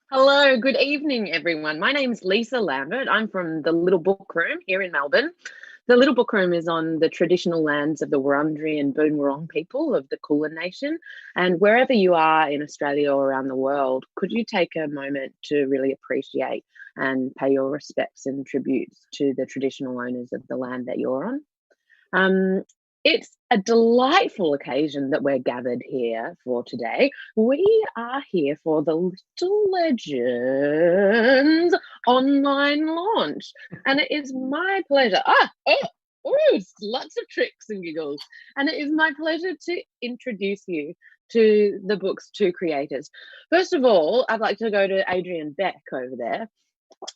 Hello, good evening, everyone. My name's Leesa Lambert. I'm from the Little Bookworm here in Melbourne. The Little Bookworm is on the traditional lands of the Wurundjeri and Boon Wurrung people of the Kulin Nation. And wherever you are in Australia or around the world, could you take a moment to really appreciate and pay your respects and tributes to the traditional owners of the land that you're on? Um, it's a delightful occasion that we're gathered here for today. We are here for the Little Legends online launch, and it is my pleasure. Lots of tricks and giggles. And it is my pleasure to introduce you to the book's two creators. First of all, I'd like to go to Adrian Beck over there.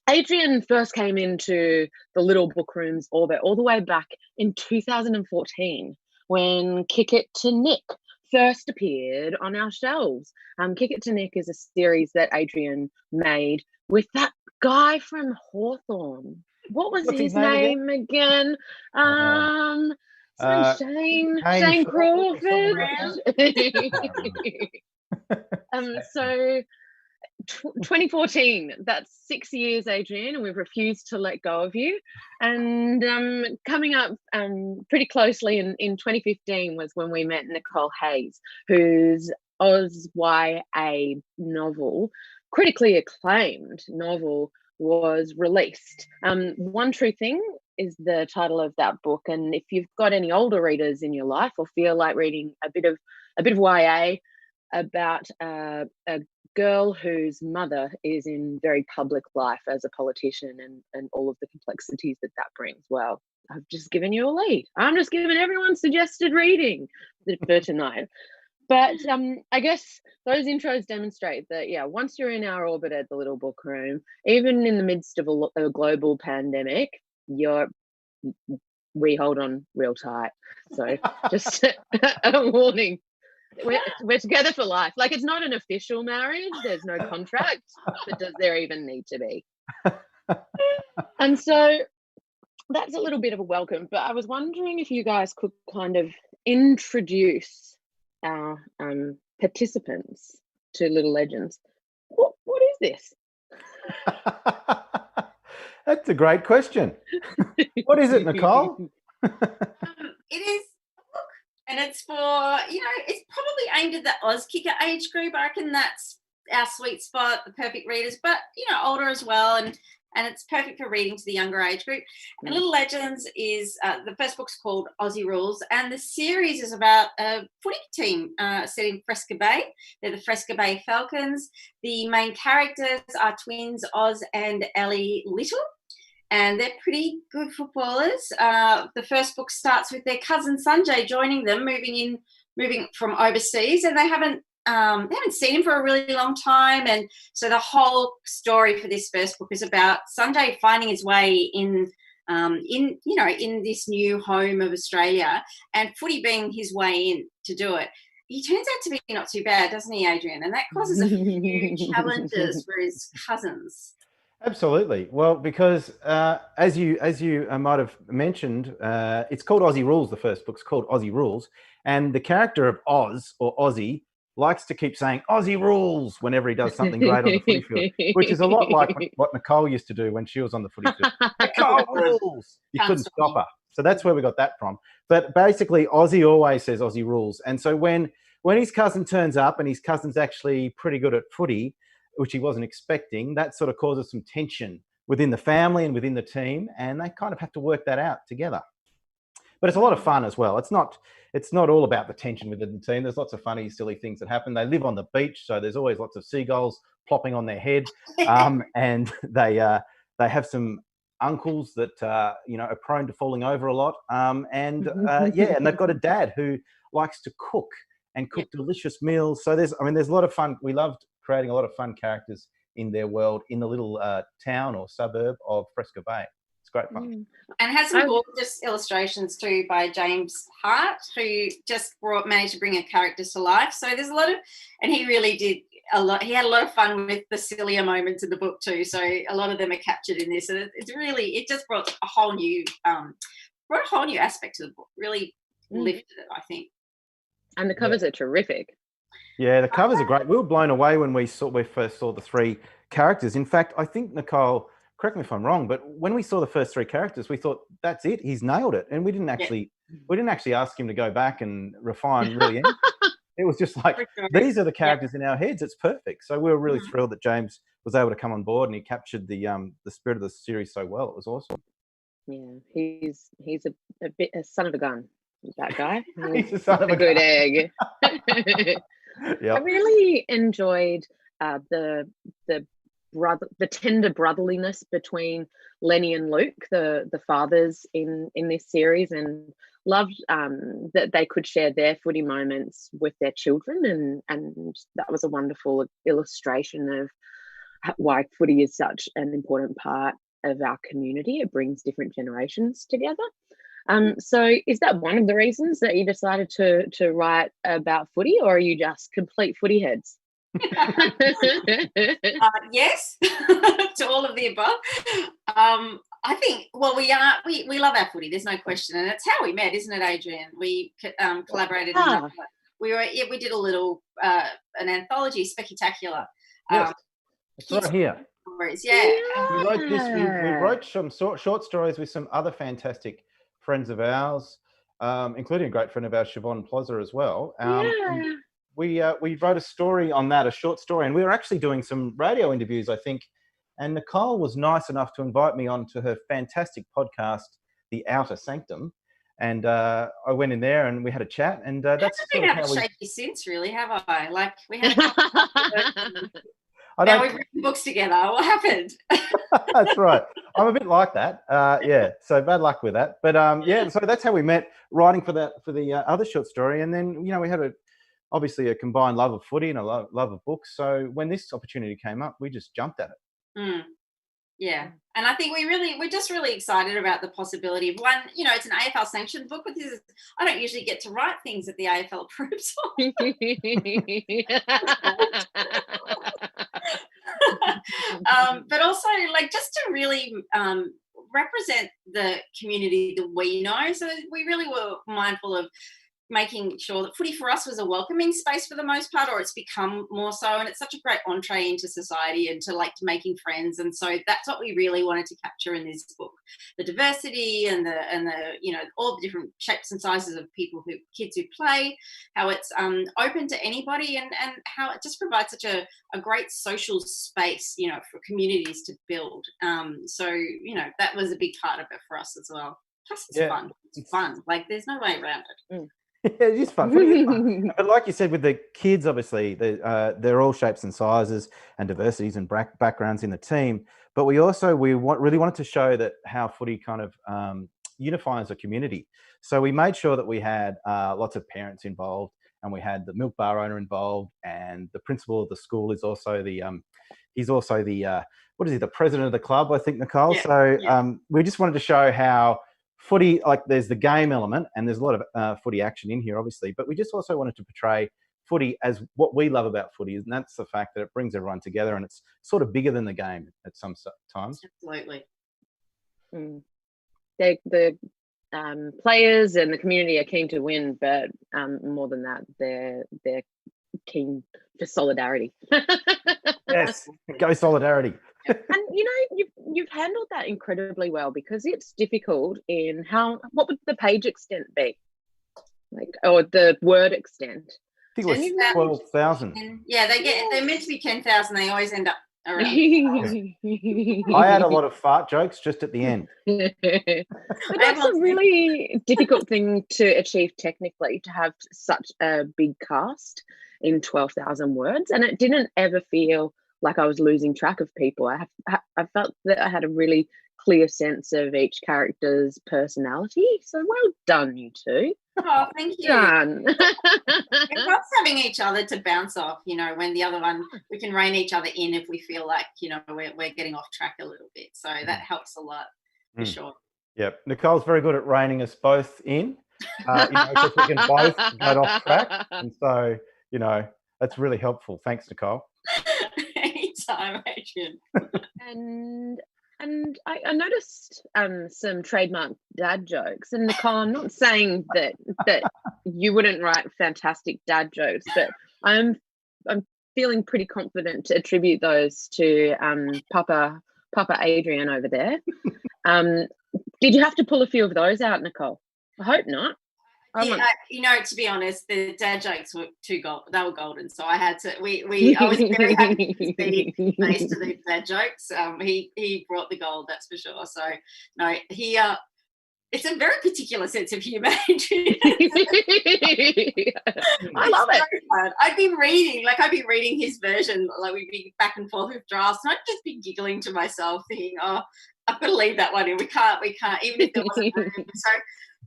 Adrian first came into the Little Bookroom's orbit all the way back in 2014 when Kick It to Nick first appeared on our shelves. Kick It to Nick is a series that Adrian made with that guy from Hawthorne. What was What's his his name name again? Um, Shane Crawford or Crawford. So 2014, that's 6 years, Adrian, and we've refused to let go of you. And coming up pretty closely in 2015 was when we met Nicole Hayes, whose Oz YA novel, critically acclaimed novel, was released. One True Thing is the title of that book, and if you've got any older readers in your life or feel like reading a bit of YA about a girl whose mother is in very public life as a politician and all of the complexities that brings. Well, I've just given you a lead. I'm just giving everyone suggested reading for tonight. But I guess those intros demonstrate that, yeah, once you're in our orbit at the Little Bookroom, even in the midst of a global pandemic, we hold on real tight. So just a warning. We're together for life. Like, it's not an official marriage. There's no contract, but does there even need to be? And so that's a little bit of a welcome, but I was wondering if you guys could kind of introduce our participants to Little Legends. What is this? That's a great question. What is it, Nicole? It is a book, and it's for, it's probably aimed at the Oz Kicker age group. I reckon that's our sweet spot, the perfect readers, but, older as well, and it's perfect for reading to the younger age group. And Little Legends is, the first book's called Ozzy Rules, and the series is about a footy team set in Fresca Bay. They're the Fresca Bay Falcons. The main characters are twins Oz and Ellie Little, and they're pretty good footballers. The first book starts with their cousin Sanjay joining them, moving from overseas, and they haven't seen him for a really long time. And so the whole story for this first book is about Sanjay finding his way in this new home of Australia, and footy being his way in to do it. He turns out to be not too bad, doesn't he, Adrian? And that causes a few challenges for his cousins. Absolutely. Well, because as you might have mentioned, it's called Ozzy Rules. The first book's called Ozzy Rules, and the character of Oz, or Ozzy, likes to keep saying Ozzy Rules whenever he does something great on the footy field, which is a lot like what Nicole used to do when she was on the footy field. Nicole Rules! You couldn't stop her. So that's where we got that from. But basically, Ozzy always says Ozzy Rules. And so when his cousin turns up, and his cousin's actually pretty good at footy, which he wasn't expecting, that sort of causes some tension within the family and within the team, and they kind of have to work that out together. But it's a lot of fun as well. It's not all about the tension within the team. There's lots of funny, silly things that happen. They live on the beach, so there's always lots of seagulls plopping on their head, and they have some uncles that are prone to falling over a lot, and they've got a dad who likes to cook delicious meals. So there's a lot of fun. We loved creating a lot of fun characters in their world in the little town or suburb of Fresca Bay. It's great fun. And has some gorgeous illustrations too by James Hart, who just managed to bring a character to life. So there's a lot of, and he really did a lot. He had a lot of fun with the sillier moments in the book too. So a lot of them are captured in this. And it just brought a whole new aspect to the book. Really lifted it, I think. And the covers are terrific. Yeah, the covers are great. We were blown away when we first saw the three characters. In fact, I think, Nicole, correct me if I'm wrong, but when we saw the first 3 characters, we thought, that's it, he's nailed it. And we didn't actually ask him to go back and refine really anything. It was just like, these are the characters in our heads. It's perfect. So we were really thrilled that James was able to come on board, and he captured the spirit of the series so well. It was awesome. Yeah, he's a bit a son of a gun, that guy. He's a son of a good gun. egg. Yep. I really enjoyed the tender brotherliness between Lenny and Luke, the fathers in this series, and loved that they could share their footy moments with their children, and that was a wonderful illustration of why footy is such an important part of our community. It brings different generations together. So is that one of the reasons that you decided to write about footy, or are you just complete footy heads? Yes, to all of the above. I think, well, we love our footy. There's no question, and it's how we met, isn't it, Adrian? We collaborated. We did a little an anthology, Spectacular. Yes, it's right here. Stories. Yeah. We wrote this. We wrote some short stories with some other fantastic friends of ours, including a great friend of ours, Siobhan Plozza, as well. We wrote a story on that, a short story, and we were actually doing some radio interviews, I think. And Nicole was nice enough to invite me onto her fantastic podcast, The Outer Sanctum. And I went in there and we had a chat. And that's sort of how we shaky since, really, have I? Like we had. Now we've written books together. What happened? That's right. I'm a bit like that. Yeah. So bad luck with that. But yeah. So that's how we met, writing for the other short story. And then we had obviously a combined love of footy and a love of books. So when this opportunity came up, we just jumped at it. Yeah, and I think we're just really excited about the possibility of one. It's an AFL sanctioned book, but I don't usually get to write things that the AFL approves of. But also, like, just to really represent the community that we know. So we really were mindful of making sure that footy for us was a welcoming space for the most part, or it's become more so, and it's such a great entree into society and to making friends. And so that's what we really wanted to capture in this book: the diversity and the all the different shapes and sizes of kids who play, how it's open to anybody, and how it just provides such a great social space for communities to build. So that was a big part of it for us as well. Plus it's fun. It's fun. Like, there's no way around it. Yeah, it is fun. Footy is fun. But like you said, with the kids, obviously, they're all shapes and sizes and diversities and backgrounds in the team. But we really wanted to show that how footy kind of unifies a community. So we made sure that we had lots of parents involved, and we had the milk bar owner involved, and the principal of the school is also the the president of the club, I think, Nicole. Yeah, so we just wanted to show how footy, like, there's the game element, and there's a lot of footy action in here, obviously, but we just also wanted to portray footy as what we love about footy, and that's the fact that it brings everyone together, and it's sort of bigger than the game at some times. Absolutely. The players and the community are keen to win, but more than that, they're keen for solidarity. Yes, go solidarity. And you've handled that incredibly well, because it's difficult in what would the page extent be, or the word extent? I think it was 12,000. Yeah, they're meant to be 10,000. They always end up around. I had a lot of fart jokes just at the end. But that's a really difficult thing to achieve technically, to have such a big cast in 12,000 words, and it didn't ever feel like I was losing track of people. I felt that I had a really clear sense of each character's personality. So well done, you two. Oh, thank you. Done. It helps having each other to bounce off, when the other one, we can rein each other in if we feel like, we're getting off track a little bit. So that helps a lot, for sure. Yep. Nicole's very good at reining us both in, because we can both get off track. And so, that's really helpful. Thanks, Nicole. Anytime, Adrian. And I noticed some trademark dad jokes. And Nicole, I'm not saying that you wouldn't write fantastic dad jokes, but I'm feeling pretty confident to attribute those to Papa Adrian over there. Did you have to pull a few of those out, Nicole? I hope not. To be honest, the dad jokes were they were golden. So I had to. I was very happy to see Mace to these dad jokes. He brought the gold, that's for sure. So no, it's a very particular sense of humour. I love it. So I've been reading his version. Like we'd be back and forth with drafts, and I'd just be giggling to myself, thinking, "Oh, I've got to leave that one in. We can't. Even if there wasn't room." So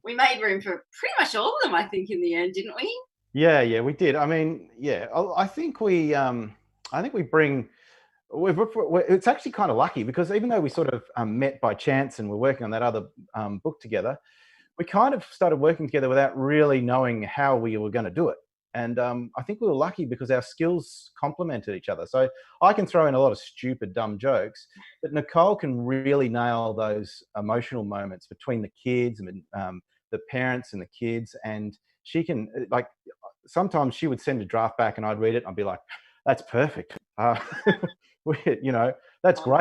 we made room for pretty much all of them, I think, in the end, didn't we? Yeah, we did. I mean, yeah, I think we bring. It's actually kind of lucky because even though we sort of met by chance and we're working on that other book together, we kind of started working together without really knowing how we were going to do it. And I think we were lucky because our skills complemented each other. So I can throw in a lot of stupid, dumb jokes, but Nicole can really nail those emotional moments between the kids and the parents and the kids. And she can, like, sometimes she would send a draft back and I'd read it and I'd be like, that's perfect. That's great.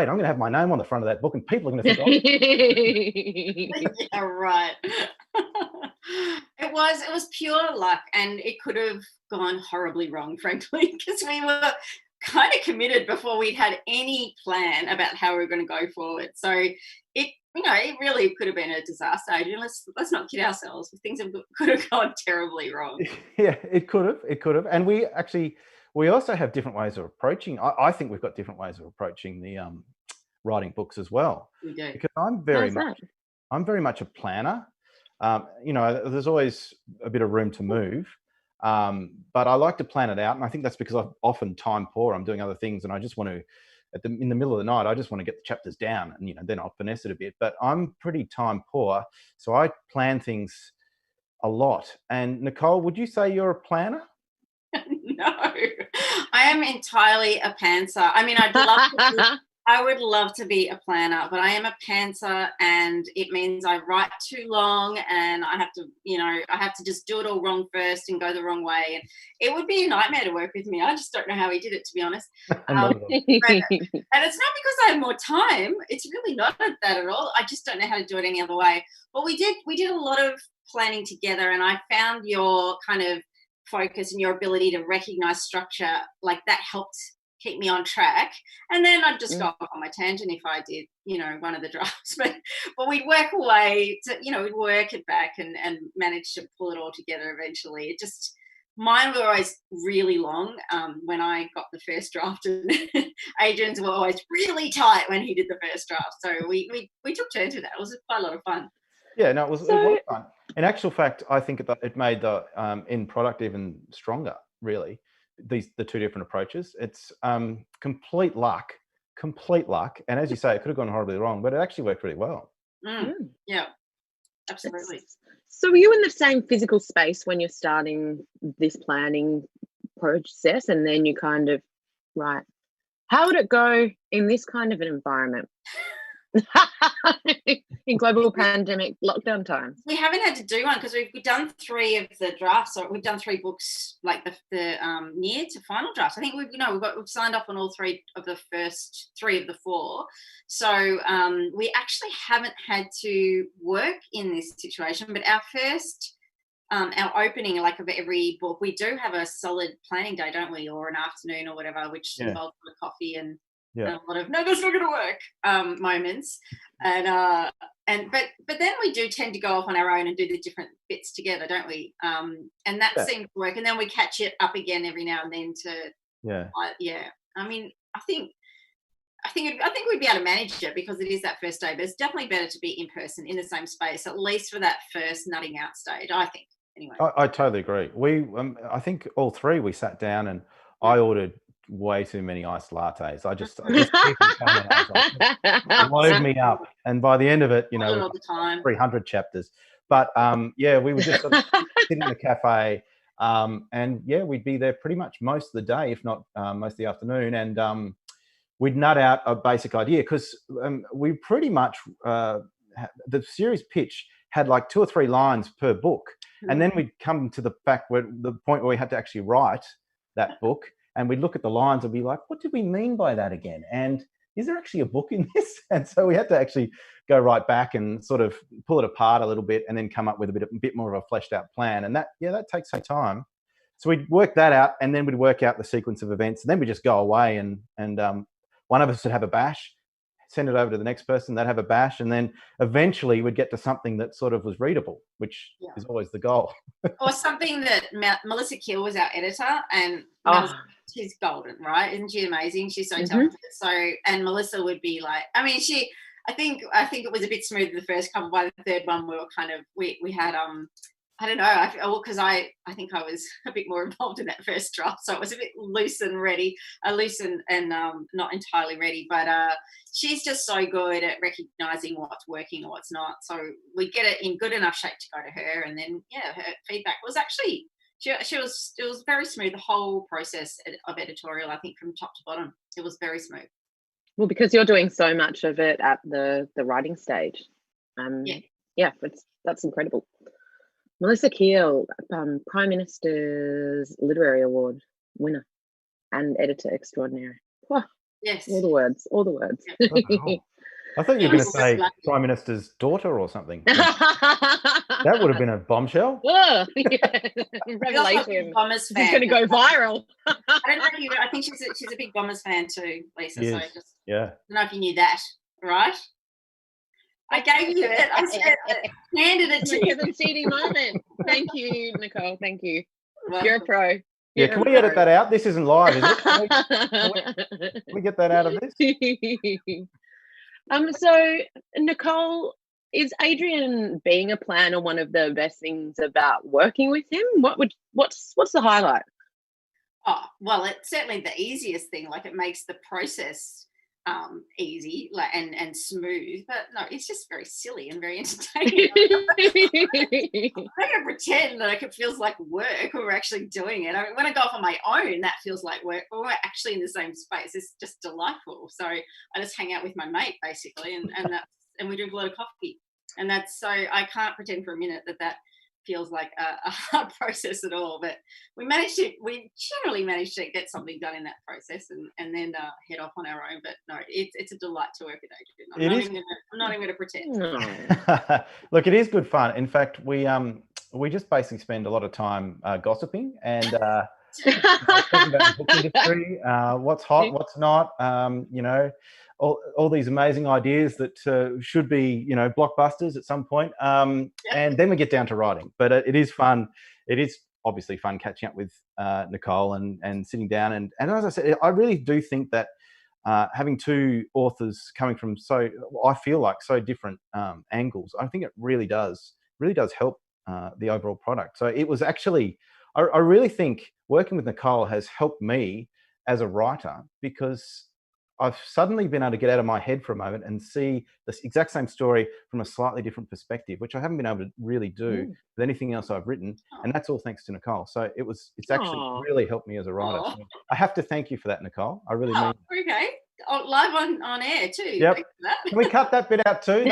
I'm going to have my name on the front of that book and people are going to think, yeah, right. It was pure luck, and it could have gone horribly wrong, frankly, because we were kind of committed before we'd had any plan about how we were going to go forward. So it really could have been a disaster. Let's not kid ourselves. Things could have gone terribly wrong. Yeah, it could have. And we also have different ways of approaching. I think we've got different ways of approaching the writing books as well. We do. Because I'm very much a planner. There's always a bit of room to move, but I like to plan it out, and I think that's because I'm often time poor. I'm doing other things, and I just want to, in the middle of the night, I just want to get the chapters down, and then I'll finesse it a bit. But I'm pretty time poor, so I plan things a lot. And Nicole, would you say you're a planner? No, I am entirely a pantser. I mean, I would love to be a planner, but I am a pantser, and it means I write too long, and I have to just do it all wrong first and go the wrong way, and it would be a nightmare to work with me. I just don't know how he did it, to be honest. And it's not because I have more time. It's really not that at all. I just don't know how to do it any other way. But we did a lot of planning together, and I found your kind of focus and your ability to recognize structure, like that helped keep me on track. And then I'd just go off on my tangent if I did, one of the drafts. But we'd work away to, we'd work it back and manage to pull it all together eventually. Mine were always really long when I got the first draft, and Adrian's were always really tight when he did the first draft. So we took turns with that. It was quite a lot of fun. Yeah, no, it was fun. In actual fact, I think it made the end product even stronger, really. The two different approaches. It's complete luck. And as you say, it could have gone horribly wrong, but it actually worked really well. Yeah, absolutely. So were you in the same physical space when you're starting this planning process, and then you kind of, right, how would it go in this kind of an environment? In global pandemic lockdown times? We haven't had to do one because we've done 3 of the drafts. So we've done 3 books, like the near to final drafts. I think we've signed up on all 3 of the first 3 of the 4. So we actually haven't had to work in this situation. But our first, our opening, like of every book, we do have a solid planning day, don't we, or an afternoon or whatever, which involves a coffee and a lot of no, that's not going to work moments, but then we do tend to go off on our own and do the different bits together, don't we? And that seems to work, and then we catch it up again every now and then to I mean, I think we'd be able to manage it because it is that first day, but it's definitely better to be in person in the same space, at least for that first nutting out stage, I think. Anyway, I totally agree. We I think all 3 we sat down and I ordered way too many iced lattes. I just keep them coming. Load me up, and by the end of it, all the time. 300 chapters. But we would just sort of sit in the cafe, and we'd be there pretty much most of the day, if not most of the afternoon, and we'd nut out a basic idea because we pretty much the series pitch had like 2 or 3 lines per book, and then we'd come to the point where we had to actually write that book. and we'd look at the lines and be like, what did we mean by that again? And is there actually a book in this? And so we had to actually go right back and sort of pull it apart a little bit and then come up with a bit more of a fleshed out plan. And that takes some time. So we'd work that out, and then we'd work out the sequence of events, and then we'd just go away and one of us would have a bash, send it over to the next person, they'd have a bash, and then eventually we'd get to something that sort of was readable, which is always the goal. Or something that Melissa Keel was our editor, and she's golden, right? Isn't she amazing? She's so talented. So, and Melissa would be like, I mean, I think it was a bit smoother the first couple. By the third one, we were kind of we had I don't know, because I think I was a bit more involved in that first draft, so it was a bit loose and not entirely ready. But she's just so good at recognising what's working or what's not. So we get it in good enough shape to go to her, and then her feedback was actually it was very smooth, the whole process of editorial. I think from top to bottom, it was very smooth. Well, because you're doing so much of it at the writing stage. That's incredible. Melissa Keel, Prime Minister's Literary Award winner and editor extraordinary. Wow. Yes. All the words. Yeah. I thought you were going to say Prime Minister's daughter or something. That would have been a bombshell. Oh, yeah. Revelation. Bombers fan. It's going to go viral. I don't know if you. I think she's a big Bombers fan too, Leesa. So I don't know if you knew that, right? I gave you it. I said, handed it to you. It's a cheating moment. Thank you, Nicole. Thank you. You're a pro. Can we edit that out? This isn't live, is it? Can we get that out of this? So Nicole, is Adrian being a planner one of the best things about working with him? What's the highlight? Oh, well, it's certainly the easiest thing. Like, it makes the process easy, and smooth, but no, it's just very silly and very entertaining. I'm not going to pretend that it feels like work when we're actually doing it. I mean, when I go off on my own, that feels like work, but when we're actually in the same space, it's just delightful. So I just hang out with my mate basically, and we drink a lot of coffee, and that's, so I can't pretend for a minute that feels like a hard process at all, but we generally manage to get something done in that process and then head off on our own. But no, it's a delight to work with Adrian. I'm not even going to pretend. No. Look, it is good fun. In fact, we just basically spend a lot of time gossiping and talking about the book industry, what's hot, what's not, all these amazing ideas that should be, blockbusters at some point. And then we get down to writing. But it is fun. It is obviously fun catching up with Nicole and sitting down. And as I said, I really do think that having two authors coming from I feel like so different angles, I think it really does help the overall product. So it was actually, I really think working with Nicole has helped me as a writer, because I've suddenly been able to get out of my head for a moment and see this exact same story from a slightly different perspective, which I haven't been able to really do with anything else I've written. And that's all thanks to Nicole. So it's actually really helped me as a writer. So I have to thank you for that, Nicole. I really mean. Okay. Live on air too. Yep. Can we cut that bit out too?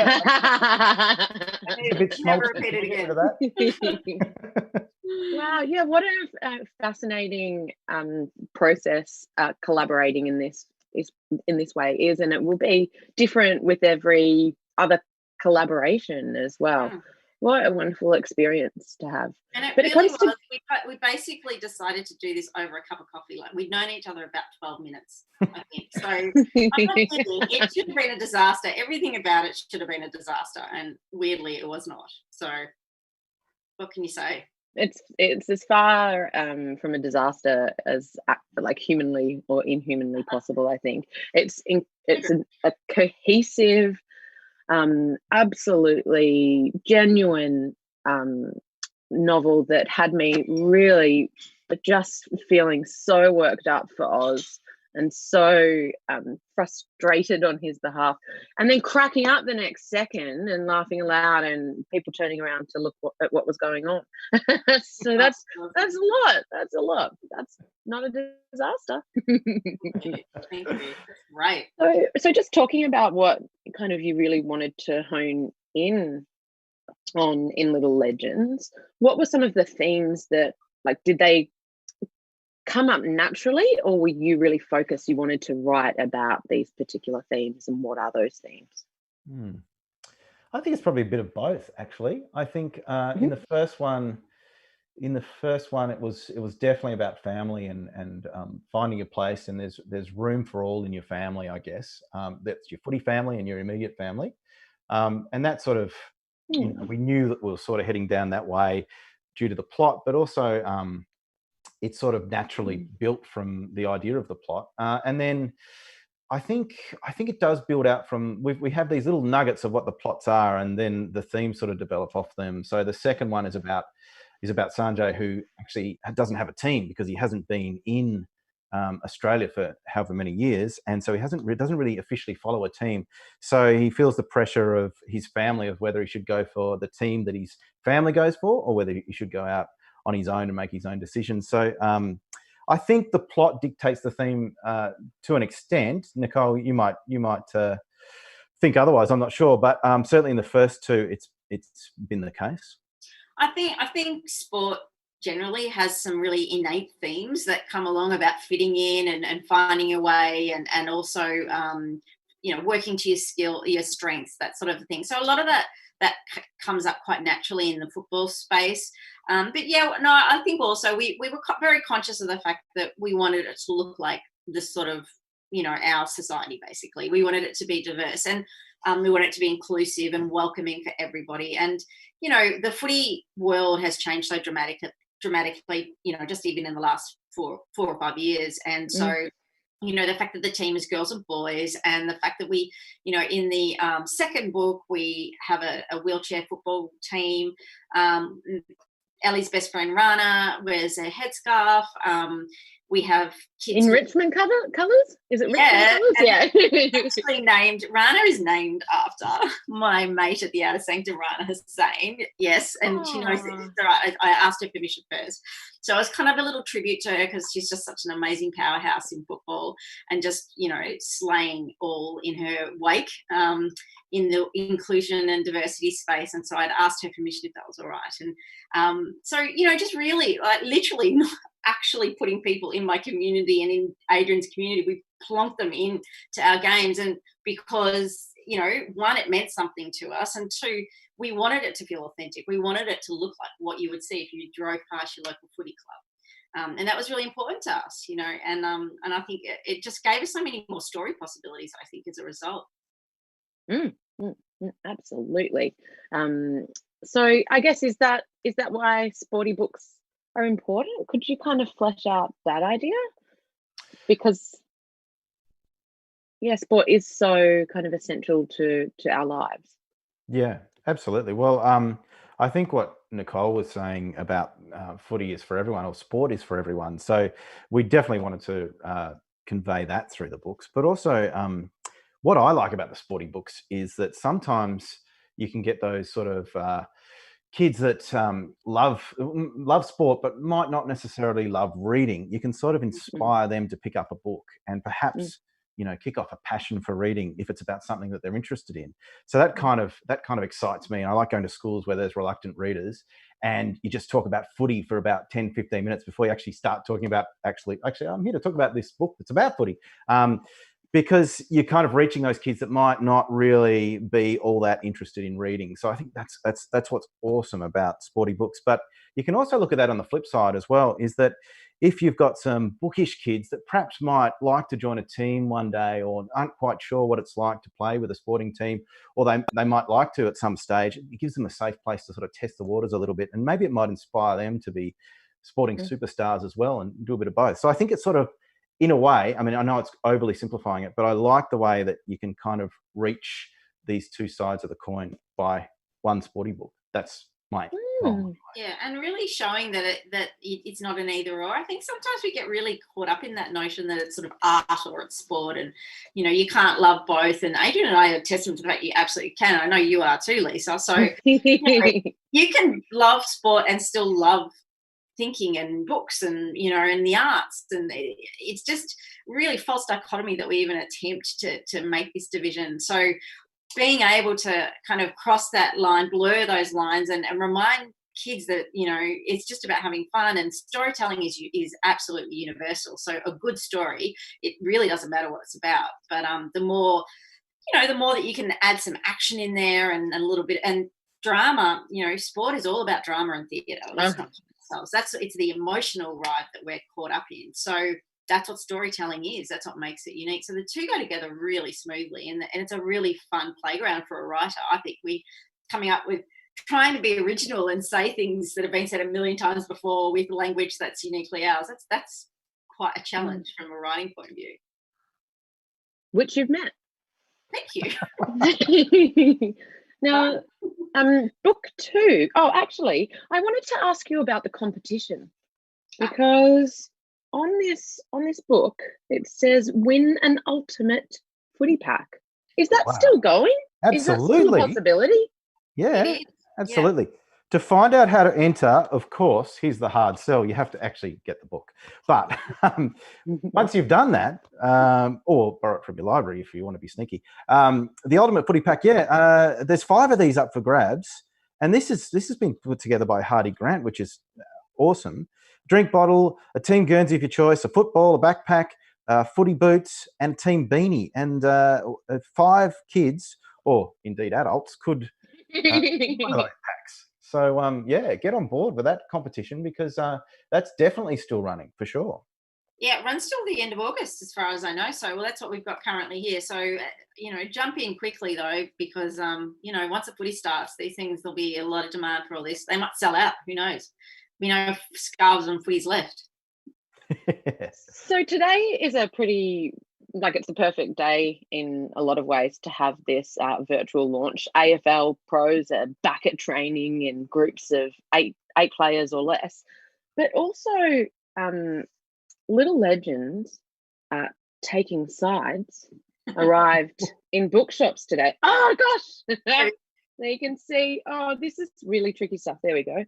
A bit small. Never repeat it again. Wow. Yeah. What a fascinating process collaborating in this way is, and it will be different with every other collaboration as well. What a wonderful experience to have. And it really was. We basically decided to do this over a cup of coffee. Like, we'd known each other about 12 minutes, I think. So I'm not kidding. It should have been a disaster. Everything about it should have been a disaster, and weirdly, it was not. So, what can you say? It's as far from a disaster as like humanly or inhumanly possible. I think it's a cohesive, absolutely genuine novel that had me really just feeling so worked up for Oz and so frustrated on his behalf, and then cracking up the next second and laughing aloud and people turning around to look at what was going on. So that's a lot. That's not a disaster. Thank you. Right. So just talking about what kind of you really wanted to hone in on in Little Legends, what were some of the themes that, like, did they come up naturally, or were you really focused, you wanted to write about these particular themes, and what are those themes? Hmm. I think it's probably a bit of both, actually. I think in the first one, it was definitely about family and finding a place, and there's room for all in your family, I guess. That's your footy family and your immediate family, and that sort of, we knew that we were sort of heading down that way due to the plot, but also it sort of naturally built from the idea of the plot, and then I think it does build out from, we have these little nuggets of what the plots are, and then the themes sort of develop off them. So the second one is about Sanjay, who actually doesn't have a team because he hasn't been in Australia for however many years, and so he doesn't really officially follow a team. So he feels the pressure of his family of whether he should go for the team that his family goes for, or whether he should go out on his own and make his own decisions. So I think the plot dictates the theme to an extent. Nicole, you might think otherwise. I'm not sure, but certainly in the first two, it's been the case. I think sport generally has some really innate themes that come along about fitting in and finding your way, and also working to your strengths, that sort of thing. So a lot of that comes up quite naturally in the football space. But yeah, no, I think also we were very conscious of the fact that we wanted it to look like this sort of, our society, basically. We wanted it to be diverse, and we wanted it to be inclusive and welcoming for everybody. And, the footy world has changed so dramatically, just even in the last 4 or 5 years. And so, the fact that the team is girls and boys, and the fact that we, in the second book, we have a wheelchair football team. Ellie's best friend Rana wears a headscarf. We have kids in Richmond colours. Is it Richmond colours? Yeah. Actually named Rana is named after my mate at the Outer Sanctum, Rana Hussain. Yes, and she knows this. I asked her permission first, so it's kind of a little tribute to her, because she's just such an amazing powerhouse in football, and just slaying all in her wake in the inclusion and diversity space. And so I'd asked her permission if that was all right, and so just really literally actually putting people in my community and in Adrian's community, we plonked them into our games. And because, one, it meant something to us, and two, we wanted it to feel authentic. We wanted it to look like what you would see if you drove past your local footy club. And that was really important to us, and I think it just gave us so many more story possibilities, I think, as a result. Absolutely. So I guess, is that why sporty books are important? Could you kind of flesh out that idea? Because sport is so kind of essential to our lives. Yeah, absolutely. Well, I think what Nicole was saying about footy is for everyone, or sport is for everyone. So we definitely wanted to convey that through the books. But also, what I like about the sporty books is that sometimes you can get those sort of kids that love sport but might not necessarily love reading. You can sort of inspire them to pick up a book, and perhaps kick off a passion for reading if it's about something that they're interested in. So that kind of excites me. And I like going to schools where there's reluctant readers, and you just talk about footy for about 10-15 minutes before you actually start talking about actually I'm here to talk about this book that's about footy. Because you're kind of reaching those kids that might not really be all that interested in reading. So I think that's what's awesome about sporty books. But you can also look at that on the flip side as well, is that if you've got some bookish kids that perhaps might like to join a team one day, or aren't quite sure what it's like to play with a sporting team, or they might like to at some stage, it gives them a safe place to sort of test the waters a little bit, and maybe it might inspire them to be sporting superstars as well, and do a bit of both. So I think it's sort of, in a way, I mean, I know it's overly simplifying it, but I like the way that you can kind of reach these two sides of the coin by one sporty book. That's my goal. Yeah, and really showing that it's not an either or. I think sometimes we get really caught up in that notion that it's sort of art or it's sport, and you can't love both. And Adrian and I are testament to the fact you absolutely can. I know you are too, Leesa. So you can love sport and still love thinking and books and and the arts, and it's just really false dichotomy that we even attempt to make this division. So being able to kind of cross that line, blur those lines, and remind kids that, you know, it's just about having fun, and storytelling is absolutely universal. So a good story, it really doesn't matter what it's about. But the more, you know, the more that you can add some action in there and a little bit and drama, you know, sport is all about drama and theatre. Let's not kid ourselves. It's the emotional ride that we're caught up in. So that's what storytelling is. That's what makes it unique. So the two go together really smoothly, and it's a really fun playground for a writer. I think we coming up with trying to be original and say things that have been said a million times before with language that's uniquely ours. That's quite a challenge from a writing point of view. Which you've met. Thank you. Now, book 2. Oh, actually, I wanted to ask you about the competition, because on this book it says win an ultimate footy pack. Is that still going? Absolutely. Is that still a possibility? Yeah, absolutely. Yeah. To find out how to enter, of course, here's the hard sell. You have to actually get the book. But once you've done that, or borrow it from your library if you want to be sneaky, the Ultimate Footy Pack, there's 5 of these up for grabs. And this has been put together by Hardy Grant, which is awesome. Drink bottle, a team Guernsey of your choice, a football, a backpack, footy boots, and a team beanie. And 5 kids, or indeed adults, could one of those packs. So, get on board with that competition, because that's definitely still running for sure. Yeah, it runs till the end of August as far as I know. So, well, that's what we've got currently here. So, you know, jump in quickly though, because, you know, once the footy starts, these things, there'll be a lot of demand for all this. They might sell out. Who knows? We know if scarves and footies left. So today is a pretty, it's the perfect day in a lot of ways to have this virtual launch. AFL pros are back at training in groups of eight players or less, but also Little Legends taking sides arrived in bookshops today. Oh gosh, there you can see. Oh, this is really tricky stuff. There we go.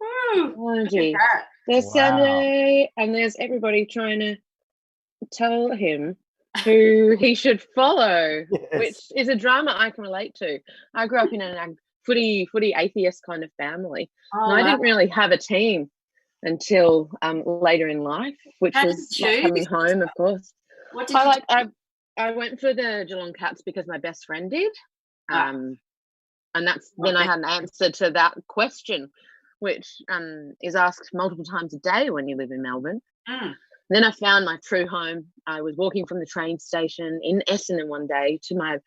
Oh, gee. There's Sunday, and there's everybody trying to tell him who he should follow, which is a drama I can relate to. I grew up in a footy atheist kind of family, and I didn't really have a team until later in life, which was coming home, of course. What did you I went for the Geelong Cats because my best friend did, and that's when I had an answer to that question, which is asked multiple times a day when you live in Melbourne. Then I found my true home. I was walking from the train station in Essendon one day to my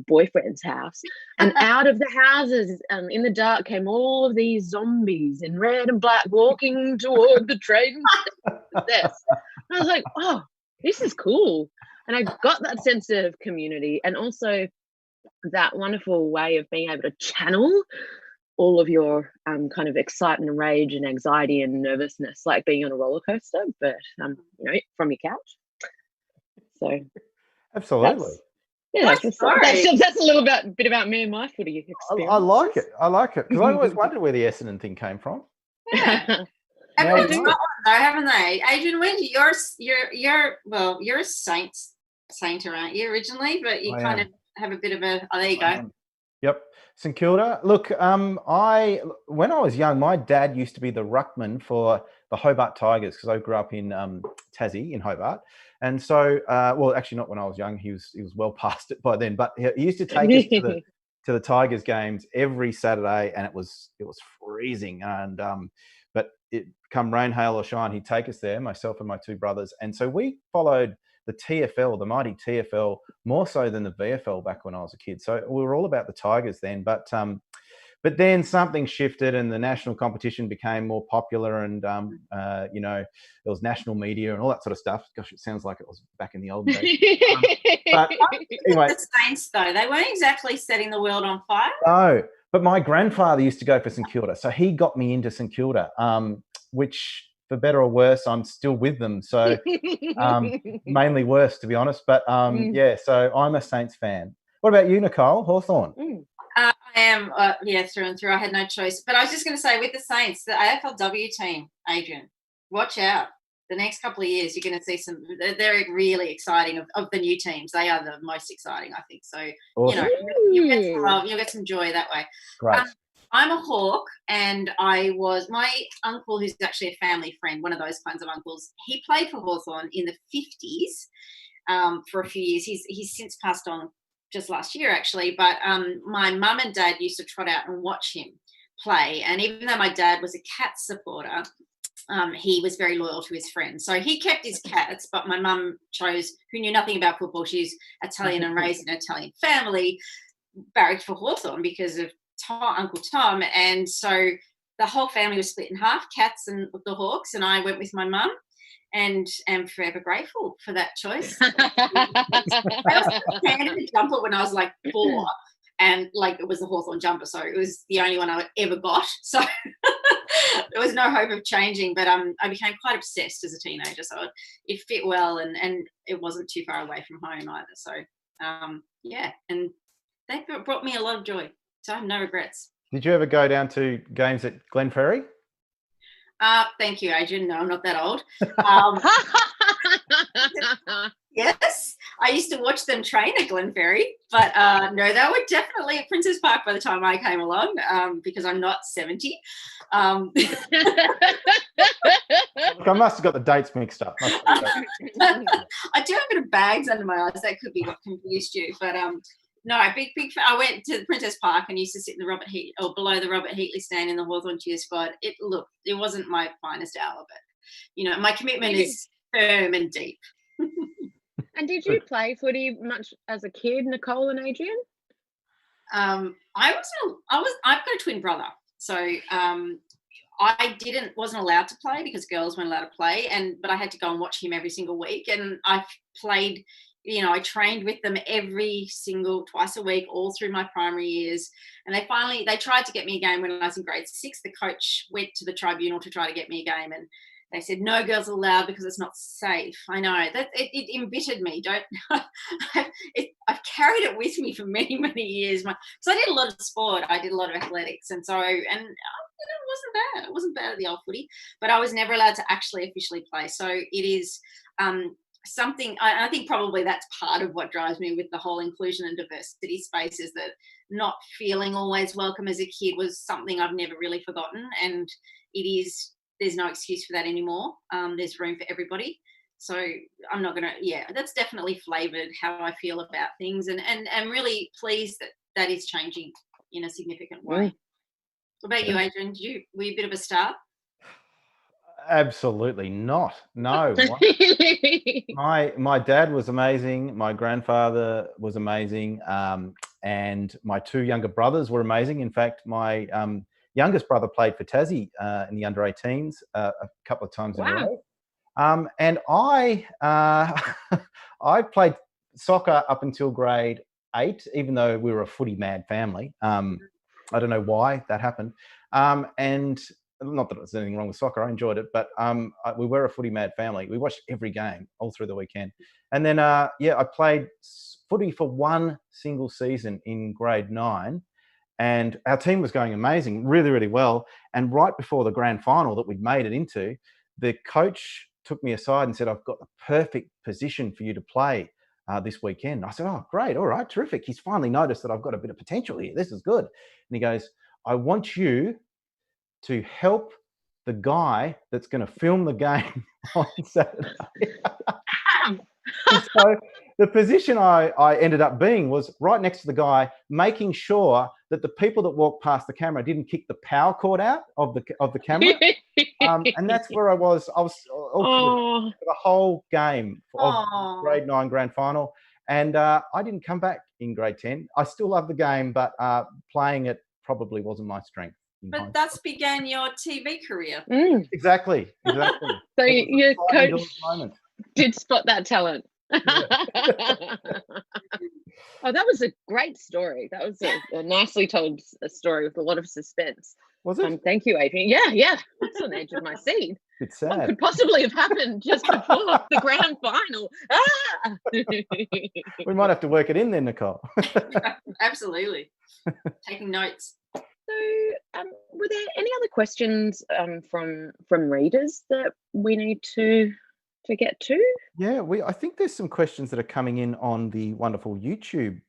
boyfriend's house, and out of the houses in the dark came all of these zombies in red and black walking toward the train station. I was like, oh, this is cool. And I got that sense of community, and also that wonderful way of being able to channel all of your kind of excitement, rage, and anxiety and nervousness, like being on a roller coaster, but you know, from your couch. So, absolutely, that's a little bit about me and my footy experience. I like it because I always wondered where the Essendon thing came from. Yeah. Everyone's got one though, haven't they? Adrian, when you're a sainter, aren't you, originally? But you kind of have a bit of a. Oh, there you go. Yep. St Kilda. Look, when I was young, my dad used to be the ruckman for the Hobart Tigers, because I grew up in Tassie, in Hobart. And so, well, actually not when I was young. He was well past it by then. But he used to take us to the Tigers games every Saturday, and it was freezing. And but it come rain, hail, or shine, he'd take us there, myself and my 2 brothers. And so we followed the TFL, the mighty TFL, more so than the VFL back when I was a kid. So we were all about the Tigers then. But then something shifted, and the national competition became more popular, and you know, there was national media and all that sort of stuff. Gosh, it sounds like it was back in the old days. But anyway, the Saints though, they weren't exactly setting the world on fire. No, but my grandfather used to go for St Kilda, so he got me into St Kilda, which, for better or worse, I'm still with them. So mainly worse, to be honest. But so I'm a Saints fan. What about you, Nicole? Hawthorn? I am, through and through. I had no choice. But I was just going to say, with the Saints, the AFLW team, Adrian, watch out. The next couple of years, you're going to see they're really exciting of the new teams. They are the most exciting, I think. So, awesome. You know, you'll get some joy that way. Great. I'm a hawk, and my uncle, who's actually a family friend, one of those kinds of uncles. He played for Hawthorn in the 50s for a few years. He's since passed on just last year, actually. But my mum and dad used to trot out and watch him play. And even though my dad was a Cats supporter, he was very loyal to his friends. So he kept his Cats, but my mum who knew nothing about football, she's Italian and raised in an Italian family, barracked for Hawthorn because of Uncle Tom. And so the whole family was split in half, Cats and the Hawks, and I went with my mum, and am forever grateful for that choice. I also handed a jumper when I was like 4, and like it was the Hawthorn jumper, so it was the only one I ever got. So there was no hope of changing, but I became quite obsessed as a teenager. So it fit well, and it wasn't too far away from home either. So yeah, and they brought me a lot of joy. So I have no regrets. Did you ever go down to games at Glen Ferry? Thank you, Adrian. No, I'm not that old. Yes, I used to watch them train at Glen Ferry, but no, they were definitely at Princess Park by the time I came along, because I'm not 70. I must have got the dates mixed up. I do have a bit of bags under my eyes. That could be what confused you, but no, big fan. I went to the Princess Park and used to sit in the below the Robert Heatley stand in the Hawthorn cheer squad. It wasn't my finest hour, but my commitment is firm and deep. And did you play footy much as a kid, Nicole and Adrian? I've got a twin brother, so I wasn't allowed to play because girls weren't allowed to play, but I had to go and watch him every single week, and I played. I trained with them twice a week, all through my primary years. And they tried to get me a game when I was in grade 6. The coach went to the tribunal to try to get me a game, and they said, no girls allowed because it's not safe. I know that it embittered me. I've carried it with me for many, many years. Because I did a lot of sport. I did a lot of athletics. And so, it wasn't bad. It wasn't bad at the old footy, but I was never allowed to actually officially play. So it is, something. I think probably that's part of what drives me with the whole inclusion and diversity space, is that not feeling always welcome as a kid was something I've never really forgotten, and there's no excuse for that anymore. There's room for everybody, so I'm not gonna. Yeah, that's definitely flavoured how I feel about things, and I'm really pleased that is changing in a significant way. What about you, Adrian? Were you a bit of a star? Absolutely not. No. My dad was amazing. My grandfather was amazing. And my 2 younger brothers were amazing. In fact, my youngest brother played for Tassie in the under-18s a couple of times in a row. And I I played soccer up until grade 8, even though we were a footy mad family. I don't know why that happened. And not that there's anything wrong with soccer, I enjoyed it, but we were a footy mad family. We watched every game all through the weekend. And then, I played footy for one single season in grade 9, and our team was going amazing, really, really well. And right before the grand final that we'd made it into, the coach took me aside and said, I've got the perfect position for you to play this weekend. I said, oh, great. All right, terrific. He's finally noticed that I've got a bit of potential here. This is good. And he goes, I want you to help the guy that's going to film the game on Saturday. So the position I ended up being was right next to the guy, making sure that the people that walked past the camera didn't kick the power cord out of the camera. And that's where I was. I was for the whole game of grade 9 grand final. And I didn't come back in grade 10. I still love the game, but playing it probably wasn't my strength. But that's began your TV career. Exactly. So your coach did spot that talent. Yeah. Oh, that was a great story. That was a nicely told story with a lot of suspense. Was it? Thank you, Adrian. Yeah. That's on the edge of my seat. It's sad. What could possibly have happened just before the grand final? We might have to work it in then, Nicole. Absolutely. Taking notes. So, were there any other questions from readers that we need to get to? Yeah, I think there's some questions that are coming in on the wonderful YouTube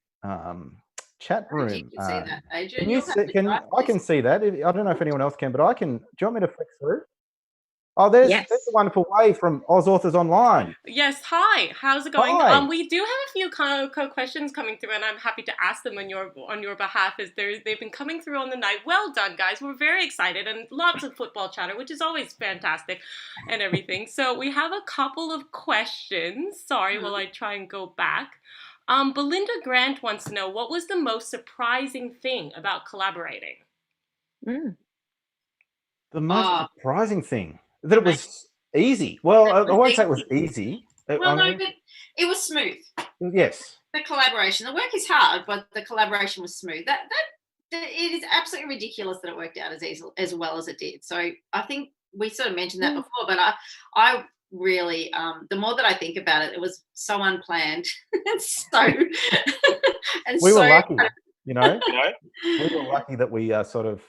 chat I think room. you can see that, Adrian. Can you You'll have see? to try I this. can see that. I don't know if anyone else can, but I can. Do you want me to flick through? Oh, there's Yes. a wonderful way from Oz Authors Online. Yes, hi. How's it going? Hi. We do have a few questions coming through, and I'm happy to ask them on your behalf. They've been coming through on the night. Well done, guys. We're very excited, and lots of football chatter, which is always fantastic, and everything. So we have a couple of questions. Sorry, while I try and go back. Belinda Grant wants to know, what was the most surprising thing about collaborating? The most surprising thing that it was easy. Well, I won't say it was easy. But it was smooth. Yes. The collaboration. The work is hard, but the collaboration was smooth. That it is absolutely ridiculous that it worked out as well as it did. So I think we sort of mentioned that before, but I really, the more that I think about it, it was so unplanned and so. We were lucky, you know. We were lucky that we sort of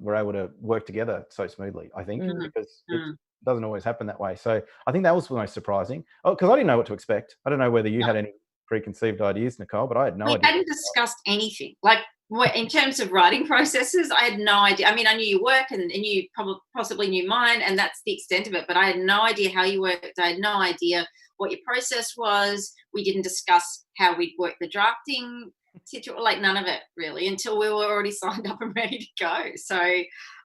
were able to work together so smoothly. I think because it doesn't always happen that way. So I think that was the most surprising. Oh, because I didn't know what to expect. I don't know whether you had any preconceived ideas, Nicole, but I had no idea. We hadn't discussed anything. Like in terms of writing processes, I had no idea. I mean, I knew your work and you possibly knew mine, and that's the extent of it. But I had no idea how you worked. I had no idea what your process was. We didn't discuss how we'd work the drafting situation, like none of it really, until we were already signed up and ready to go. So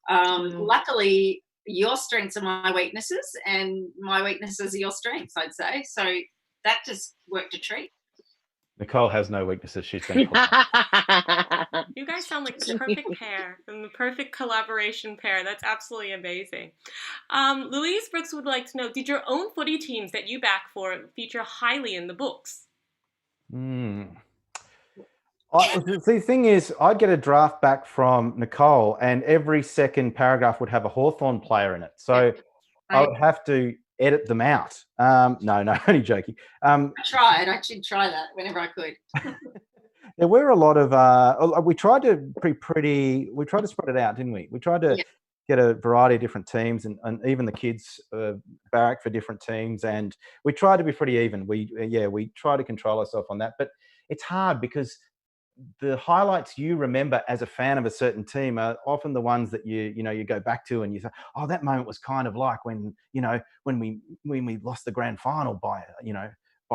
luckily, your strengths are my weaknesses, and my weaknesses are your strengths, I'd say. So that just worked a treat. Nicole has no weaknesses. She's been. You guys sound like the perfect pair and the perfect collaboration pair. That's absolutely amazing. Louise Brooks would like to know, did your own footy teams that you back for feature highly in the books? The thing is, I'd get a draft back from Nicole, and every second paragraph would have a Hawthorn player in it. So I would have to edit them out. No, only joking. I tried. I should try that whenever I could. There were a lot of. We tried to We tried to spread it out, didn't we? We tried to get a variety of different teams, and even the kids barrack for different teams, and we tried to be pretty even. We try to control ourselves on that, but it's hard because the highlights you remember as a fan of a certain team are often the ones that you go back to and you say, oh, that moment was kind of like when we lost the grand final by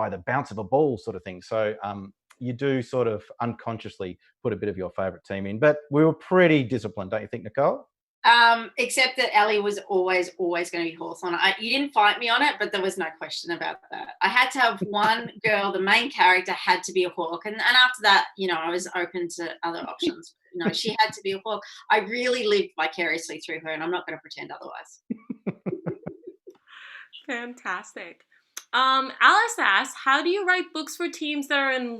the bounce of a ball, sort of thing. So you do sort of unconsciously put a bit of your favorite team in, but we were pretty disciplined, don't you think, Nicole? Except that Ali was always going to be Hawthorn. You didn't fight me on it, but there was no question about that. I had to have one girl, the main character had to be a Hawk. And after that, I was open to other options. She had to be a Hawk. I really lived vicariously through her, and I'm not going to pretend otherwise. Fantastic. Alice asks, how do you write books for teams that are in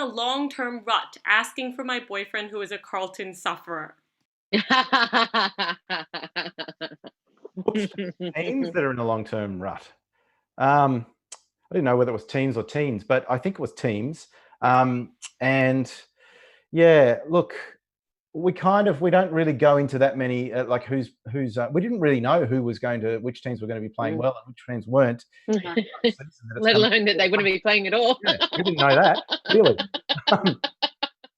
a long-term rut? Asking for my boyfriend who is a Carlton sufferer. Teams that are in a long-term rut. I didn't know whether it was teens or teens, but I think it was teams. And yeah, look, we don't really go into that many like who's we didn't really know which teams were going to be playing well and which teams weren't. Let alone that they wouldn't be playing at all. Yeah, we didn't know that, really.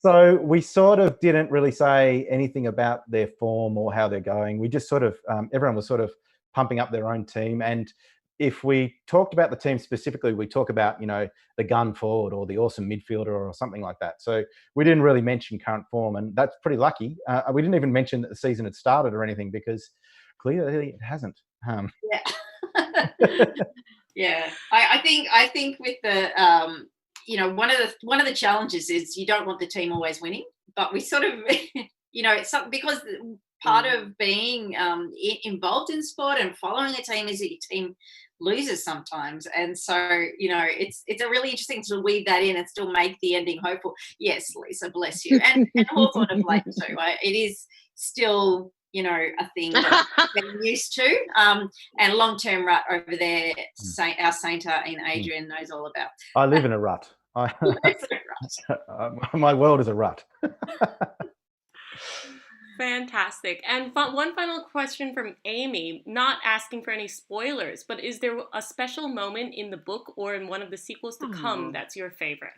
So we sort of didn't really say anything about their form or how they're going. We just sort of, everyone was sort of pumping up their own team. And if we talked about the team specifically, we talk about, the gun forward or the awesome midfielder or something like that. So we didn't really mention current form, and that's pretty lucky. We didn't even mention that the season had started or anything, because clearly it hasn't. Yeah. Yeah. I think with the, one of the challenges is you don't want the team always winning, but we sort of, it's because part of being involved in sport and following a team is that your team loses sometimes, and so it's a really interesting to weave that in and still make the ending hopeful. Yes, Leesa, bless you, and Hawthorn of late too. It is still a thing that I'm getting used to, and long-term rut over there. Our sainter in Adrian knows all about. I live in a rut. My world is a rut. Fantastic. And one final question from Amy, not asking for any spoilers, but is there a special moment in the book or in one of the sequels to come that's your favorite?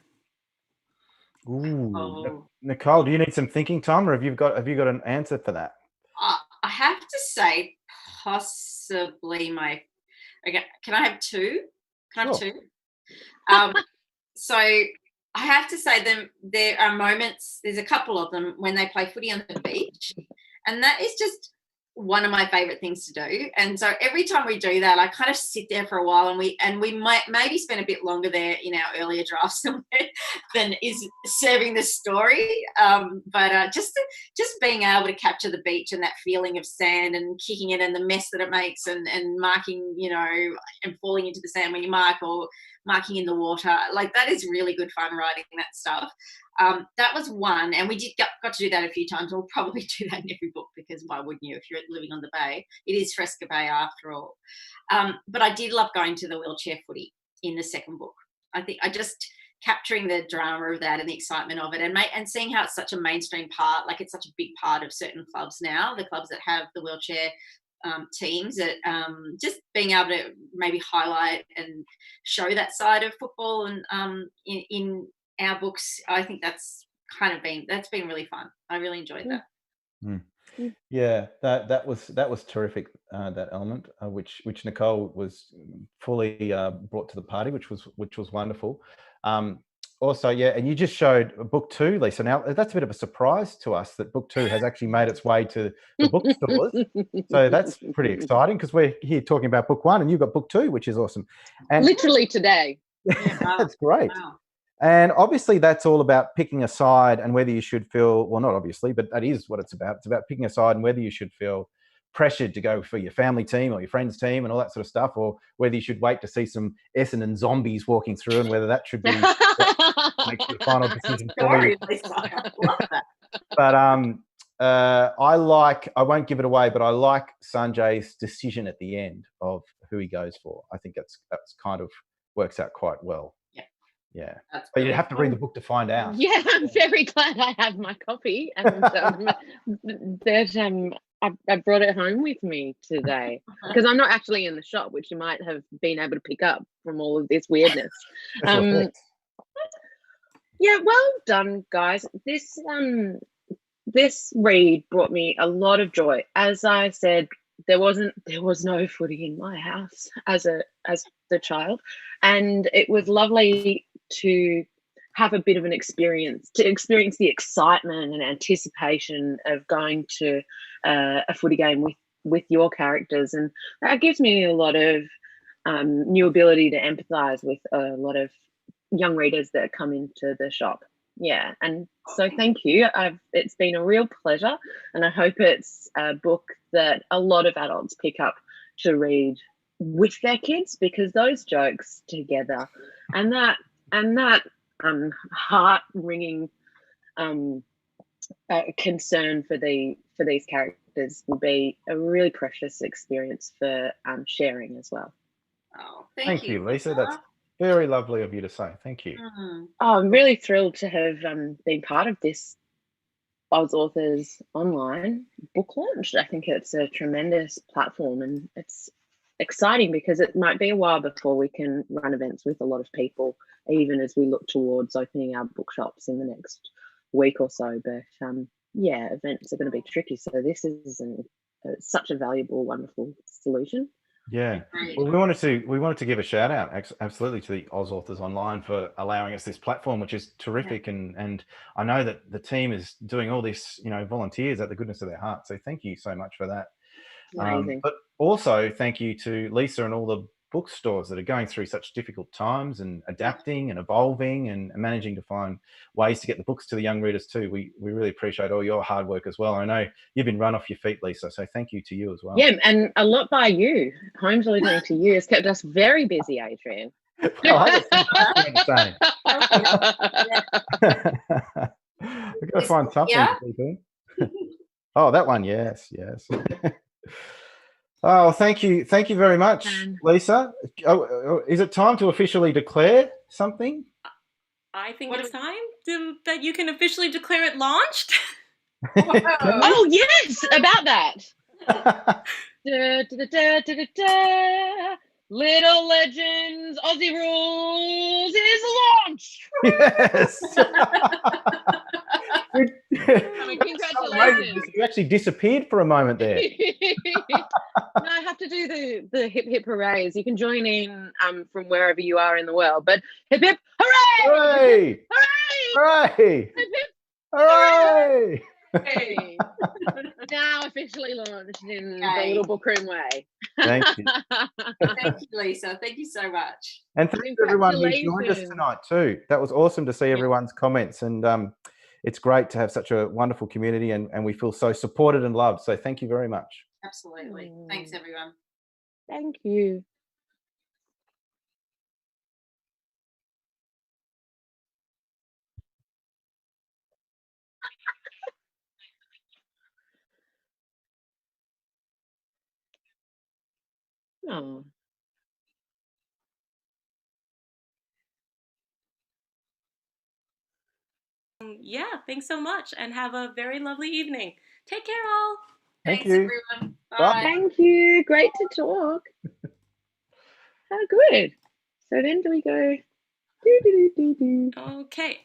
Ooh. Oh. Nicole, do you need some thinking time, or have you got an answer for that? I have to say, possibly my. Okay, can I have two? Can I have Sure. two? So I have to say there are moments. There's a couple of them when they play footy on the beach, and that is just one of my favorite things to do. And so every time we do that, I kind of sit there for a while, and we might maybe spend a bit longer there in our earlier drafts than is serving the story. But just being able to capture the beach and that feeling of sand and kicking it and the mess that it makes, and marking, and falling into the sand when you mark, or marking in the water, like that is really good fun writing that stuff. That was one, and we got to do that a few times. We'll probably do that in every book, because why wouldn't you if you're living on the bay? It is Fresca Bay after all. But I did love going to the wheelchair footy in the second book. I think I just capturing the drama of that and the excitement of it, and seeing how it's such a mainstream part, like it's such a big part of certain clubs now, the clubs that have the wheelchair teams, that just being able to maybe highlight and show that side of football, and in our books, I think that's been really fun. I really enjoyed that. Yeah, that was terrific. That element, which Nicole was fully brought to the party, which was wonderful. Also, yeah, and you just showed book 2, Leesa. Now that's a bit of a surprise to us that book 2 has actually made its way to the bookstores. So that's pretty exciting, because we're here talking about book 1, and you've got book 2, which is awesome. And literally today. That's great. Wow. And obviously that's all about picking a side, and whether you should feel, well, not obviously, but that is what it's about. It's about picking a side, and whether you should feel pressured to go for your family team or your friend's team and all that sort of stuff, or whether you should wait to see some Essendon zombies walking through, and whether that should be make the final decision for you. I love that. But I won't give it away, but I like Sanjay's decision at the end of who he goes for. I think that's kind of works out quite well. Yeah, but you have to read the book to find out. Yeah, I'm very glad I have my copy, and that I brought it home with me today, because I'm not actually in the shop, which you might have been able to pick up from all of this weirdness. Yeah, well done, guys. This read brought me a lot of joy. As I said, there was no footy in my house as the child, and it was lovely to have a bit of an experience the excitement and anticipation of going to a footy game with your characters, and that gives me a lot of new ability to empathize with a lot of young readers that come into the shop. Yeah, and so thank you. It's been a real pleasure, and I hope it's a book that a lot of adults pick up to read with their kids, because those jokes together and that heart-wringing concern for these characters will be a really precious experience for sharing as well. Oh, thank you, Leesa. That's very lovely of you to say. Thank you. Oh, I'm really thrilled to have been part of this Oz Authors online book launch. I think it's a tremendous platform, and it's exciting because it might be a while before we can run events with a lot of people, even as we look towards opening our bookshops in the next week or so. But yeah, events are going to be tricky. So this is such a valuable, wonderful solution. Yeah, well, we wanted to give a shout out absolutely to the Oz Authors Online for allowing us this platform, which is terrific. And I know that the team is doing all this, volunteers at the goodness of their heart. So thank you so much for that. Amazing. But also thank you to Leesa and all the bookstores that are going through such difficult times and adapting and evolving and managing to find ways to get the books to the young readers too. We really appreciate all your hard work as well. I know you've been run off your feet, Leesa, so thank you to you as well. Yeah, and a lot by you. Home delivering to you has kept us very busy, Adrian. Well, I the same. We've got to find something to be doing. Oh, that one, yes. Oh, thank you very much, Leesa. Oh, is it time to officially declare something? I think it's time that you can officially declare it launched. Oh yes, about that. Little Legends Aussie Rules is launched. Yes. I mean, congratulations. You actually disappeared for a moment there. No, I have to do the hip hip hoorays. You can join in from wherever you are in the world, but hip hip hooray! Hooray! Hooray! Hooray! Hip hip Hooray! hooray! Now officially launched in the Little Bookroom way. Thank you. Thank you, Leesa. Thank you so much. And thanks to everyone who joined us tonight too. That was awesome to see everyone's comments, and it's great to have such a wonderful community, and we feel so supported and loved. So thank you very much. Absolutely. Thanks, everyone. Thank you. Oh. Yeah, thanks so much, and have a very lovely evening. Take care, all. Thank Thanks, you. everyone. Bye. Bye. Thank you. Great to talk. How good. So then do we go? Okay.